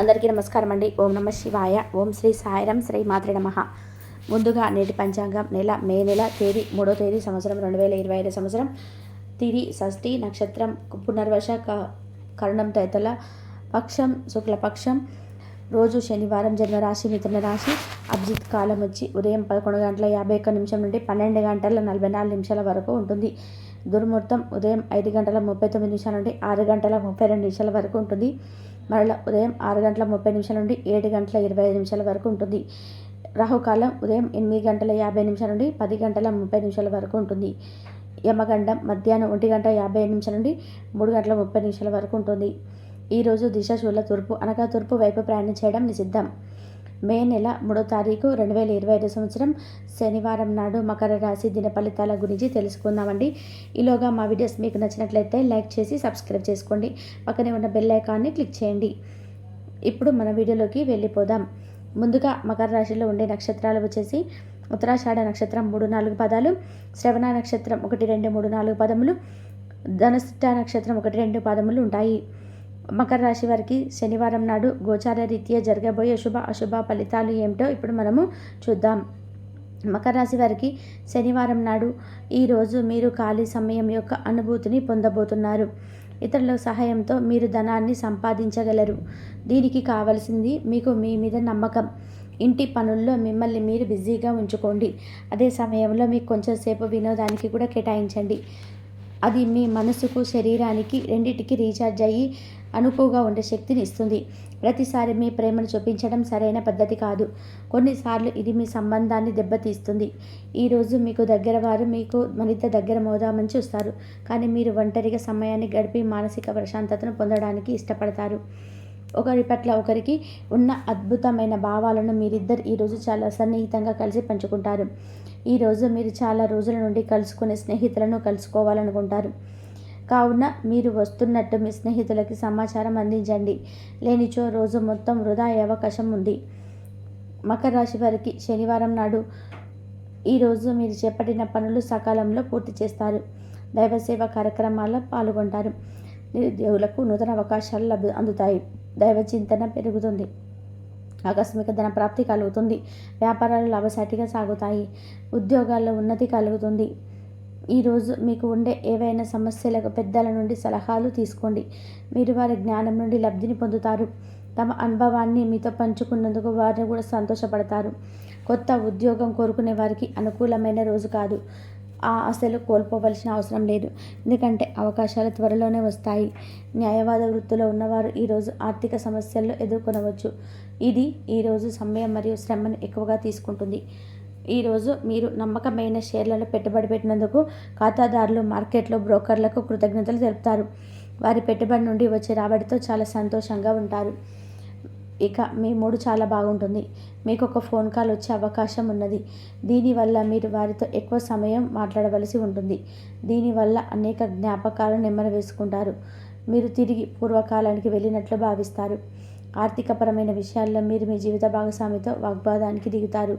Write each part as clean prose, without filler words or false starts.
అందరికీ నమస్కారం అండి. ఓం నమ శివాయ. ఓం శ్రీ సాయిరం శ్రీ మాత్రే నమః. ముందుగా నేటి పంచాంగం మే నెల తేదీ 3వ తేదీ సంవత్సరం 2025 సంవత్సరం తిది షష్ఠి నక్షత్రం పునర్వశ కరణం తైతల పక్షం శుక్లపక్షం రోజు శనివారం జన్మరాశి మిథున రాశి అభిజిత్ కాలం వచ్చి ఉదయం 11:51 నుండి 12:44 వరకు ఉంటుంది. దుర్ముహూర్తం ఉదయం 5:39 నుండి 6:32 వరకు ఉంటుంది. మరలా ఉదయం 6:30 నుండి 7:25 వరకు ఉంటుంది. రాహుకాలం ఉదయం 8:50 నుండి 10:30 వరకు ఉంటుంది. యమగండం మధ్యాహ్నం 1:50 నుండి 3:30 వరకు ఉంటుంది. ఈరోజు దిశ శూల తూర్పు అనగా తూర్పు వైపు ప్రయాణం చేయడం నిషిద్ధం. మే నెల 3వ తారీఖు 2025 సంవత్సరం శనివారం నాడు మకర రాశి దిన ఫలితాల గురించి తెలుసుకుందామండి. ఈలోగా మా వీడియోస్ మీకు నచ్చినట్లయితే లైక్ చేసి సబ్స్క్రైబ్ చేసుకోండి. పక్కనే ఉన్న బెల్ ఐకాన్ని క్లిక్ చేయండి. ఇప్పుడు మన వీడియోలోకి వెళ్ళిపోదాం. ముందుగా మకర రాశిలో ఉండే నక్షత్రాలు వచ్చేసి ఉత్తరాషాఢ నక్షత్రం 3-4 పదాలు, శ్రవణ నక్షత్రం 1-2-3-4 పదములు, ధనిష్ట నక్షత్రం 1-2 పదములు ఉంటాయి. మకర రాశి వారికి శనివారం నాడు గోచార రీత్యా జరగబోయే శుభ అశుభ ఫలితాలు ఏమిటో ఇప్పుడు మనము చూద్దాం. మకర రాశి వారికి శనివారం నాడు ఈరోజు మీరు ఖాళీ సమయం యొక్క అనుభూతిని పొందబోతున్నారు. ఇతరుల సహాయంతో మీరు ధనాన్ని సంపాదించగలరు. దీనికి కావలసింది మీకు మీ మీద నమ్మకం. ఇంటి పనుల్లో మిమ్మల్ని మీరు బిజీగా ఉంచుకోండి. అదే సమయంలో మీకు కొంచెం సేపు వినోదానికి కూడా కేటాయించండి. అది మీ మనసుకు శరీరానికి రెండింటికి రీఛార్జ్ అయ్యి అనుకువగా ఉండే శక్తిని ఇస్తుంది. ప్రతిసారి మీ ప్రేమను చూపించడం సరైన పద్ధతి కాదు. కొన్నిసార్లు ఇది మీ సంబంధాన్ని దెబ్బతీస్తుంది. ఈరోజు మీకు దగ్గర వారు మీకు మరింత దగ్గర మోదామని చూస్తారు. కానీ మీరు ఒంటరిగా సమయాన్ని గడిపి మానసిక ప్రశాంతతను పొందడానికి ఇష్టపడతారు. ఒకరి పట్ల ఒకరికి ఉన్న అద్భుతమైన భావాలను మీరిద్దరు ఈరోజు చాలా సన్నిహితంగా కలిసి పంచుకుంటారు. ఈరోజు మీరు చాలా రోజుల నుండి కలుసుకునే స్నేహితులను కలుసుకోవాలనుకుంటారు. కావున మీరు వస్తున్నట్టు మీ స్నేహితులకి సమాచారం అందించండి. లేనిచో రోజు మొత్తం వృధా అయ్యే అవకాశం ఉంది. మకర రాశి వారికి శనివారం నాడు ఈరోజు మీరు చేపట్టిన పనులు సకాలంలో పూర్తి చేస్తారు. దైవ సేవ కార్యక్రమాల్లో పాల్గొంటారు. నిరుద్యోగులకు నూతన అవకాశాలు అందుతాయి. దైవ చింతన పెరుగుతుంది. ఆకస్మిక ధన ప్రాప్తి కలుగుతుంది. వ్యాపారాలు లాభసాటిగా సాగుతాయి. ఉద్యోగాల్లో ఉన్నతి కలుగుతుంది. ఈరోజు మీకు ఉండే ఏవైనా సమస్యలకు పెద్దల నుండి సలహాలు తీసుకోండి. మీరు వారి జ్ఞానం నుండి లబ్ధిని పొందుతారు. తమ అనుభవాన్ని మీతో పంచుకున్నందుకు వారిని కూడా సంతోషపడతారు. కొత్త ఉద్యోగం కోరుకునే వారికి అనుకూలమైన రోజు కాదు. ఆ ఆశలు కోల్పోవలసిన అవసరం లేదు. ఎందుకంటే అవకాశాలు త్వరలోనే వస్తాయి. న్యాయవాద వృత్తిలో ఉన్నవారు ఈరోజు ఆర్థిక సమస్యలను ఎదుర్కొనవచ్చు. ఇది ఈరోజు సమయం మరియు శ్రమను ఎక్కువగా తీసుకుంటుంది. ఈరోజు మీరు నమ్మకమైన షేర్లలో పెట్టుబడి పెట్టినందుకు ఖాతాదారులు, మార్కెట్లో బ్రోకర్లకు కృతజ్ఞతలు తెలుపుతారు. వారి పెట్టుబడి నుండి వచ్చే రాబడితో చాలా సంతోషంగా ఉంటారు. ఇక మీ మూడు చాలా బాగుంటుంది. మీకు ఒక ఫోన్ కాల్ వచ్చే అవకాశం ఉన్నది. దీనివల్ల మీరు వారితో ఎక్కువ సమయం మాట్లాడవలసి ఉంటుంది. దీనివల్ల అనేక జ్ఞాపకాలను నెమ్మది వేసుకుంటారు. మీరు తిరిగి పూర్వకాలానికి వెళ్ళినట్లు భావిస్తారు. ఆర్థికపరమైన విషయాల్లో మీరు మీ జీవిత భాగస్వామితో వాగ్వాదానికి దిగుతారు.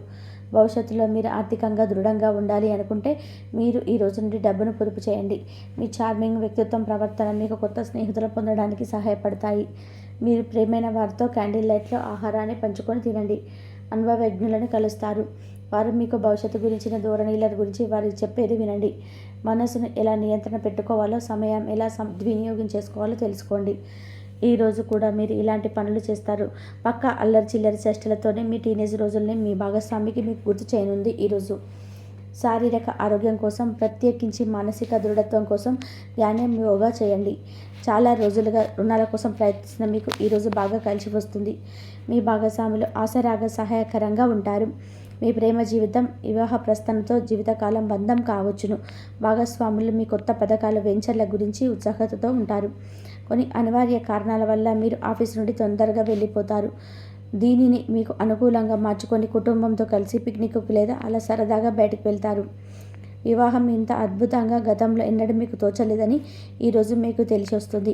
భవిష్యత్తులో మీరు ఆర్థికంగా దృఢంగా ఉండాలి అనుకుంటే మీరు ఈ రోజు నుండి డబ్బును పొదుపు చేయండి. మీ చార్మింగ్ వ్యక్తిత్వం, ప్రవర్తన మీకు కొత్త స్నేహితులు పొందడానికి సహాయపడతాయి. మీరు ప్రేమైన వారితో క్యాండిల్ లైట్లో ఆహారాన్ని పంచుకొని తినండి. అనుభవజ్ఞులను కలుస్తారు. వారు మీకు భవిష్యత్తు గురించిన ధోరణిల గురించి వారికి చెప్పేది వినండి. మనసును ఎలా నియంత్రణ పెట్టుకోవాలో, సమయం ఎలా సద్వినియోగం చేసుకోవాలో తెలుసుకోండి. ఈరోజు కూడా మీరు ఇలాంటి పనులు చేస్తారు. పక్క అల్లరి చిల్లరి చేష్టలతోనే మీ టీనేజ్ రోజుల్ని మీ భాగస్వామికి మీకు గుర్తు చేయనుంది. ఈరోజు శారీరక ఆరోగ్యం కోసం, ప్రత్యేకించి మానసిక దృఢత్వం కోసం ధ్యానం, యోగా చేయండి. చాలా రోజులుగా రుణాల కోసం ప్రయత్నిస్తున్న మీకు ఈరోజు బాగా కలిసి వస్తుంది. మీ భాగస్వాములు ఆశరాగ సహాయకరంగా ఉంటారు. మీ ప్రేమ జీవితం వివాహ ప్రస్థానంతో జీవితకాలం బంధం కావచ్చును. భాగస్వాములు మీ కొత్త పథకాలు, వెంచర్ల గురించి ఉత్సాహతతో ఉంటారు. కొన్ని అనివార్య కారణాల వల్ల మీరు ఆఫీస్ నుండి తొందరగా వెళ్ళిపోతారు. దీనిని మీకు అనుకూలంగా మార్చుకొని కుటుంబంతో కలిసి పిక్నిక్కు లేదా అలా సరదాగా బయటకు వెళ్తారు. వివాహం ఇంత అద్భుతంగా గతంలో ఎన్నడూ మీకు తోచలేదని ఈరోజు మీకు తెలిసి వస్తుంది.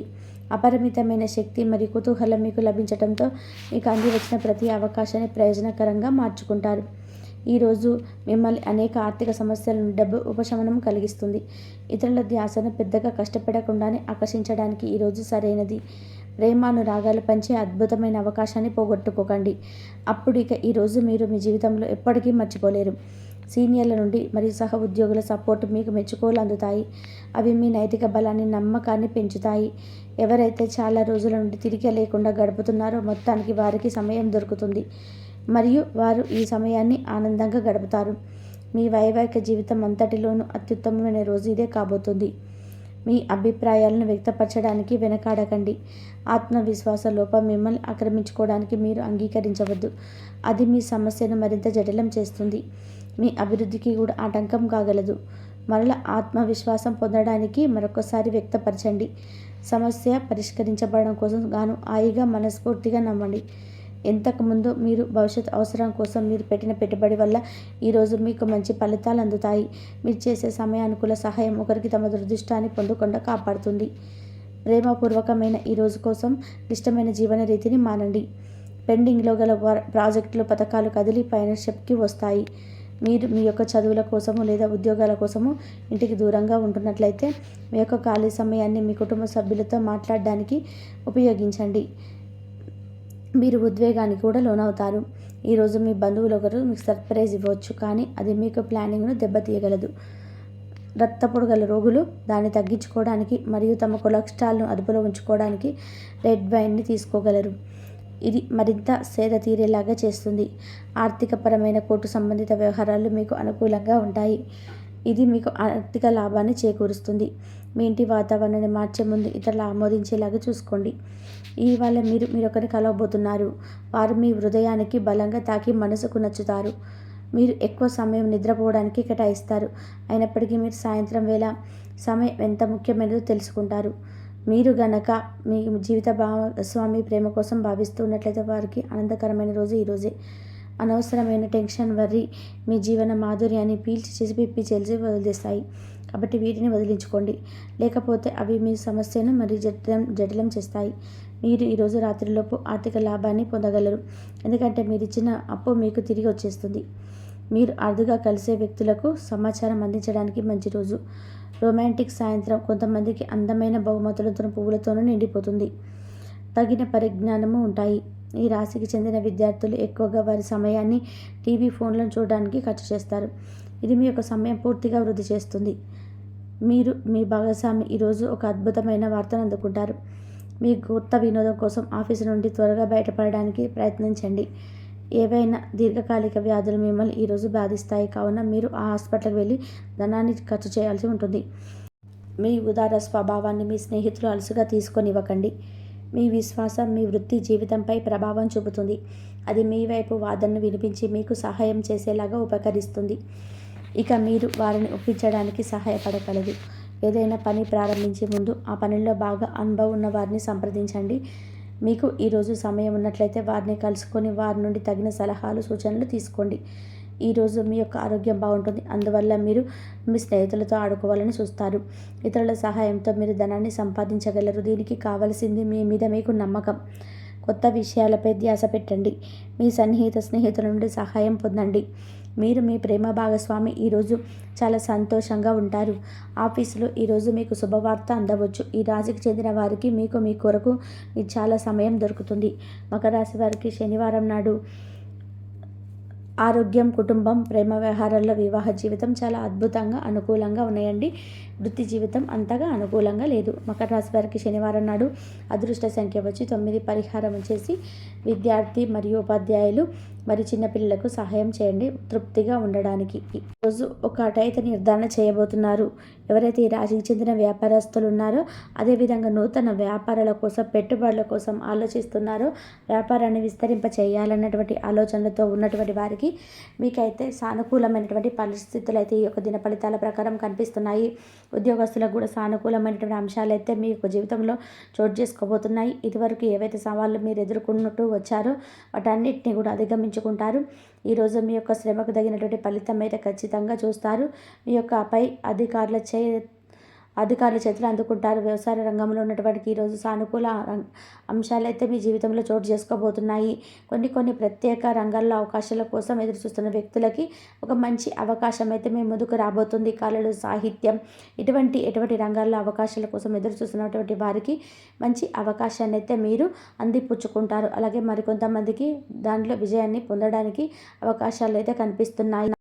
అపరిమితమైన శక్తి మరియు కుతూహలం మీకు లభించడంతో మీకు అంది వచ్చిన ప్రతి అవకాశాన్ని ప్రయోజనకరంగా మార్చుకుంటారు. ఈరోజు మిమ్మల్ని అనేక ఆర్థిక సమస్యల నుండి డబ్బు ఉపశమనం కలిగిస్తుంది. ఇతరుల ధ్యాసను పెద్దగా కష్టపడకుండానే ఆకర్షించడానికి ఈరోజు సరైనది. ప్రేమానురాగాలు పంచే అద్భుతమైన అవకాశాన్ని పోగొట్టుకోకండి. అప్పుడు ఇక ఈరోజు మీరు మీ జీవితంలో ఎప్పటికీ మర్చిపోలేరు. సీనియర్ల నుండి మరియు సహ ఉద్యోగుల సపోర్ట్ మీకు మెచ్చుకోలు అందుతాయి. అవి మీ నైతిక బలాన్ని, నమ్మకాన్ని పెంచుతాయి. ఎవరైతే చాలా రోజుల నుండి తిరిగి లేకుండా గడుపుతున్నారో మొత్తానికి వారికి సమయం దొరుకుతుంది మరియు వారు ఈ సమయాన్ని ఆనందంగా గడుపుతారు. మీ వైవాహిక జీవితం అంతటిలోనూ అత్యుత్తమమైన రోజు ఇదే కాబోతుంది. మీ అభిప్రాయాలను వ్యక్తపరచడానికి వెనకాడకండి. ఆత్మవిశ్వాస లోపం మిమ్మల్ని ఆక్రమించుకోవడానికి మీరు అంగీకరించవద్దు. అది మీ సమస్యను మరింత జటిలం చేస్తుంది. మీ అభివృద్ధికి కూడా ఆటంకం కాగలదు. మరల ఆత్మవిశ్వాసం పొందడానికి మరొకసారి వ్యక్తపరచండి. సమస్య పరిష్కరించబడడం కోసం గాను హాయిగా మనస్ఫూర్తిగా నమ్మండి. ఇంతకుముందు మీరు భవిష్యత్ అవసరం కోసం మీరు పెట్టిన పెట్టుబడి వల్ల ఈరోజు మీకు మంచి ఫలితాలు అందుతాయి. మీరు చేసే సమయానుకూల సహాయం ఒకరికి తమ దురదృష్టాన్ని పొందకుండా కాపాడుతుంది. ప్రేమపూర్వకమైన ఈ రోజు కోసం క్లిష్టమైన జీవన రీతిని మానండి. పెండింగ్లో గల ప్రాజెక్టులు, పథకాలు కదిలి ఫైనాన్షిప్కి వస్తాయి. మీరు మీ యొక్క చదువుల కోసము లేదా ఉద్యోగాల కోసము ఇంటికి దూరంగా ఉంటున్నట్లయితే మీ యొక్క ఖాళీ సమయాన్ని మీ కుటుంబ సభ్యులతో మాట్లాడడానికి ఉపయోగించండి. మీరు ఉద్వేగానికి కూడా లోనవుతారు. ఈరోజు మీ బంధువులు ఒకరు మీకు సర్ప్రైజ్ ఇవ్వచ్చు, కానీ అది మీకు ప్లానింగ్ను దెబ్బతీయగలదు. రక్తపోటు గల రోగులు దాన్ని తగ్గించుకోవడానికి మరియు తమ కొలెస్ట్రాల్ను అదుపులో ఉంచుకోవడానికి రెడ్ వైన్ని తీసుకోగలరు. ఇది మరింత సేద తీరేలాగా చేస్తుంది. ఆర్థికపరమైన కోర్టు సంబంధిత వ్యవహారాలు మీకు అనుకూలంగా ఉంటాయి. ఇది మీకు ఆర్థిక లాభాన్ని చేకూరుస్తుంది. మీ ఇంటి వాతావరణాన్ని మార్చే ముందు ఇతరులు ఆమోదించేలాగా చూసుకోండి. ఇవాళ మీరు మీరొకరిని కలవబోతున్నారు. వారు మీ హృదయానికి బలంగా తాకి మనసుకు నచ్చుతారు. మీరు ఎక్కువ సమయం నిద్రపోవడానికి కేటాయిస్తారు. అయినప్పటికీ మీరు సాయంత్రం వేళ సమయం ఎంత ముఖ్యమైనదో తెలుసుకుంటారు. మీరు గనక మీ జీవిత భాగస్వామి ప్రేమ కోసం భావిస్తున్నట్లయితే వారికి ఆనందకరమైన రోజు ఈరోజే. అనవసరమైన టెన్షన్, వర్రీ మీ జీవన మాధుర్యాన్ని పీల్చి చేసి పిప్పి చేల్చి వదిలేస్తాయి. కాబట్టి వీటిని వదిలించుకోండి. లేకపోతే అవి మీ సమస్యను మరీ జటిలం చేస్తాయి. మీరు ఈరోజు రాత్రిలోపు ఆర్థిక లాభాన్ని పొందగలరు, ఎందుకంటే మీరు ఇచ్చిన అప్పు మీకు తిరిగి వచ్చేస్తుంది. మీరు అరుదుగా కలిసే వ్యక్తులకు సమాచారం అందించడానికి మంచి రోజు. రొమాంటిక్ సాయంత్రం కొంతమందికి అందమైన బహుమతులతో, పువ్వులతోనూ నిండిపోతుంది. తగిన పరిజ్ఞానము ఉంటాయి. ఈ రాశికి చెందిన విద్యార్థులు ఎక్కువగా వారి సమయాన్ని టీవీ, ఫోన్లను చూడడానికి ఖర్చు చేస్తారు. ఇది మీ యొక్క సమయం పూర్తిగా వృద్ధి చేస్తుంది. మీరు మీ భాగస్వామి ఈరోజు ఒక అద్భుతమైన వార్తను అందుకుంటారు. మీ కొత్త వినోదం కోసం ఆఫీసు నుండి త్వరగా బయటపడడానికి ప్రయత్నించండి. ఏవైనా దీర్ఘకాలిక వ్యాధులు మిమ్మల్ని ఈరోజు బాధిస్తాయి, కావున మీరు ఆ హాస్పిటల్కి వెళ్ళి ధనాన్ని ఖర్చు చేయాల్సి ఉంటుంది. మీ ఉదార స్వభావాన్ని మీ స్నేహితులు అలసుగా తీసుకొనివ్వకండి. మీ విశ్వాసం మీ వృత్తి జీవితంపై ప్రభావం చూపుతుంది. అది మీ వైపు వాదనను వినిపించి మీకు సహాయం చేసేలాగా ఉపకరిస్తుంది. ఇక మీరు వారిని ఒప్పించడానికి సహాయపడగలదు. ఏదైనా పని ప్రారంభించే ముందు ఆ పనిలో బాగా అనుభవం ఉన్న వారిని సంప్రదించండి. మీకు ఈరోజు సమయం ఉన్నట్లయితే వారిని కలుసుకొని వారి నుండి తగిన సలహాలు, సూచనలు తీసుకోండి. ఈరోజు మీ యొక్క ఆరోగ్యం బాగుంటుంది. అందువల్ల మీరు మీ స్నేహితులతో ఆడుకోవాలని చూస్తారు. ఇతరుల సహాయంతో మీరు ధనాన్ని సంపాదించగలరు. దీనికి కావలసింది మీ మీద మీకు నమ్మకం. కొత్త విషయాలపై ధ్యాస పెట్టండి. మీ సన్నిహిత స్నేహితుల నుండి సహాయం పొందండి. మీరు మీ ప్రేమ భాగస్వామి ఈరోజు చాలా సంతోషంగా ఉంటారు. ఆఫీసులో ఈరోజు మీకు శుభవార్త అందవచ్చు. ఈ రాశికి చెందిన వారికి మీ కొరకు చాలా సమయం దొరుకుతుంది. మకర రాశి వారికి శనివారం నాడు ఆరోగ్యం, కుటుంబం, ప్రేమ వ్యవహారాల్లో వివాహ జీవితం చాలా అద్భుతంగా, అనుకూలంగా ఉన్నాయండి. వృత్తి జీవితం అంతగా అనుకూలంగా లేదు. మకర రాశి వారికి శనివారం నాడు అదృష్ట సంఖ్య వచ్చి 9. పరిహారం వచ్చేసి విద్యార్థి మరియు ఉపాధ్యాయులు మరి చిన్నపిల్లలకు సహాయం చేయండి తృప్తిగా ఉండడానికి. ఈరోజు ఒక అటైతే నిర్ధారణ చేయబోతున్నారు. ఎవరైతే ఈ రాశికి చెందిన వ్యాపారస్తులు ఉన్నారో, అదేవిధంగా నూతన వ్యాపారాల కోసం, పెట్టుబడుల కోసం ఆలోచిస్తున్నారో, వ్యాపారాన్ని విస్తరింప చేయాలన్నటువంటి ఆలోచనలతో ఉన్నటువంటి వారికి మీకైతే సానుకూలమైనటువంటి పరిస్థితులు అయితే ఈ యొక్క దిన ఫలితాల ప్రకారం కనిపిస్తున్నాయి. ఉద్యోగస్తులకు కూడా సానుకూలమైనటువంటి అంశాలు అయితే మీ యొక్క జీవితంలో చోటు చేసుకోబోతున్నాయి. ఇదివరకు ఏవైతే సవాళ్ళు మీరు ఎదుర్కొన్నట్టు వచ్చారో వాటన్నిటిని కూడా అధిగమించుకుంటారు. ఈరోజు మీ యొక్క శ్రమకు తగినటువంటి ఫలితం అయితే ఖచ్చితంగా చూస్తారు. మీ యొక్క పై అధికారుల అధికారుల చేతులు అందుకుంటారు. వ్యవసాయ రంగంలో ఉన్నటువంటి ఈరోజు సానుకూల అంశాలైతే మీ జీవితంలో చోటు చేసుకోబోతున్నాయి. కొన్ని ప్రత్యేక రంగాల్లో అవకాశాల కోసం ఎదురు చూస్తున్న వ్యక్తులకి ఒక మంచి అవకాశం అయితే మీ ముందుకు రాబోతుంది. కళలు, సాహిత్యం ఎటువంటి రంగాల్లో అవకాశాల కోసం ఎదురు చూస్తున్నటువంటి వారికి మంచి అవకాశాన్ని అయితే మీరు అందిపుచ్చుకుంటారు. అలాగే మరికొంతమందికి దాంట్లో విజయాన్ని పొందడానికి అవకాశాలు అయితే కనిపిస్తున్నాయి.